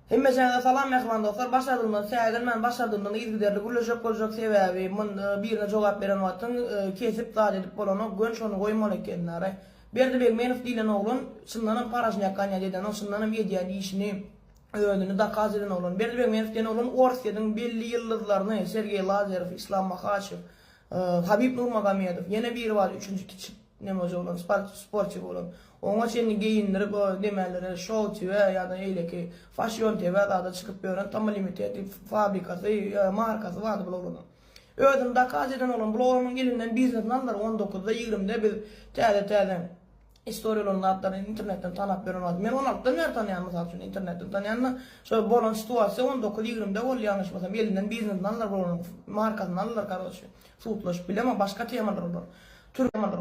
Hemmesine salam mehman dostlar. Başladığımdan seyredin ben başladığımdan izgiderli gülüşüp olacak sebebi birine cevap veren vatın kesip dağ edip bolonu gönç onu koymalı ekenlere. Berdi bek menif dilen oğlun şundanın parasını yakanya deden o şundanın yediyen işini öğününü da kaz eden oğlun. Berdi bek menif dilen oğlun Orsiye'nin belli yıldızlarını Sergey Lazarev, İslam Makhachev, Habib Nurmagomedov, yine biri var 3. kiçik neme hoca olan sporcu olan. Ona seni giyindirip o demeleri show TV ya da öyle ki fashion TV da çıkıp böyle tam limited fabrikası markası vardı bu olan. Ödüm da kazeden olan bu olanın elinden biznesmenler 19'da 20'de bir tane istoriyalarını adlarını internetten tanıp veren var. Ben 16'da nerede tanıyan mesela için internetten tanıyanlar şöyle bolan situasyon 19-20'de ol yanlış mesela elinden biznesmenler bu olanın markasını alırlar kardeşim. Futlaş bile ama başka temalar olur. Türkmenler.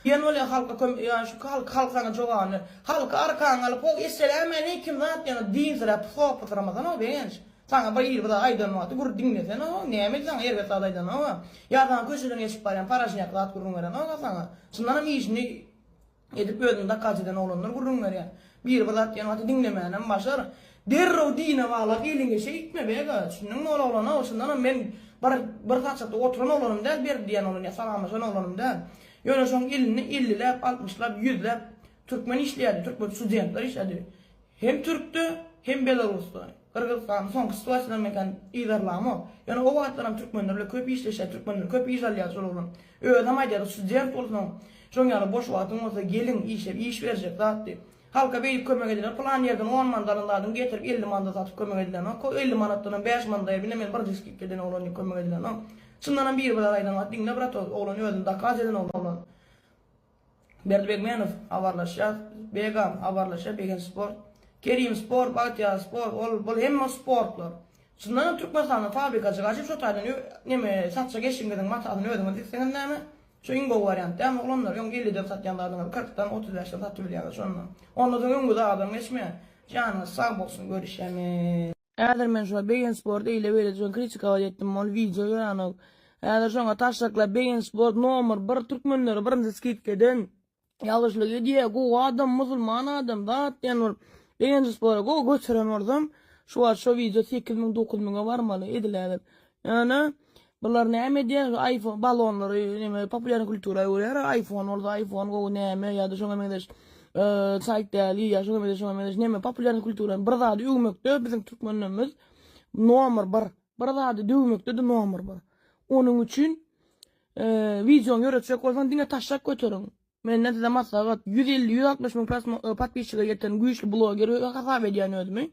Yani öyle halka yani şu halkana çoğanı halka arkan alıp o esselamu aleyküm zaten din sıra sohbet Ramazan o beğenç. Sana bayır da aydan var. Gur dinlesen o nimet sana yer vetat aydan o. Ya da köşeden geçip baren parasını yaklat kurun veren o sana. Şundan mı işini edip ödünde kaçeden olanlar kurun veren. Bir balat yani dinlemeyen başlar. Derro dine valla elinge şey itme be ga. Şunun olan o şundan ben bir kaçta oturan olanım der bir diyen olan ya salamasın olanım der. Yöne son elini 50'ler 60'lar 100'ler Türkmen işleydi. Türkmen studentler işledi. Hem Türktü hem Belarus'tu. Kırgızistan son situasyonlar mekan ilerlama. Yani o vaatlarım Türkmenlerle köp işleşe Türkmenler köp işlerle olan. Öyle demaydı student olsun. Son yani boş vaktin olsa gelin iş verecek zaten. Halka beyip kömek edilen plan yerden 10 mandalarından getirip 50 mandat atıp kömek edilen o 50 manattan 5 mandaya binemeyen bir diskik gelen olanı kömek edilen o. Şundan bir aydan var dinle bırak olanı öldü da kaz eden olan. Berdi Bekmenov avarlaşa, Begam avarlaşa, Begen Sport, Kerim Sport, Batya Sport, ol hem sportlar. Şundan Türkmenistan'ın fabrikası açıp şu taydan neme satışa geçimden matasını ödemek istenen neme? Şu ingo variantı ama olanlar yok 50'de satyanlardan 40'tan 35'ten satılıyor sonra. Ondan sonra ingo da adam geçme. Canınız sağ olsun görüşemeyiz. Eğer men şu Begen Sport ile böyle son kritik hava ettim mol video yani. Eğer sonra taşakla Begen Sport nomor bir Türkmenler birinci skitkeden yanlışlığı diye go adam Müslüman adam da yani Begen Sport'a go götüren oradan şu video 8.000 9.000'a varmalı ediler. Yani bunlar ne diye iPhone balonları ne popüler kültüre göre iPhone oldu iPhone go ne ya da şuna medeş saytali ya şuna medeş ne popüler kültüre bir daha ügmekte bizim Türkmenlerimiz nomor bir daha ügmekte de nomor bir. Onun için vizyon görecek olsan dine taşak götürün. Men ne zaman saat 150-160 bin patpiçiga yeten güçlü blogger hesap ediyen ödümü.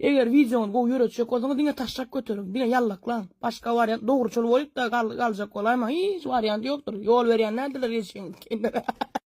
Eğer vizyon go görecek olsan dine taşak götürün. Dine yallak lan. Başka varyant doğru çol olup da kalacak olay ama hiç varyant yoktur. Yol verenler de geçin.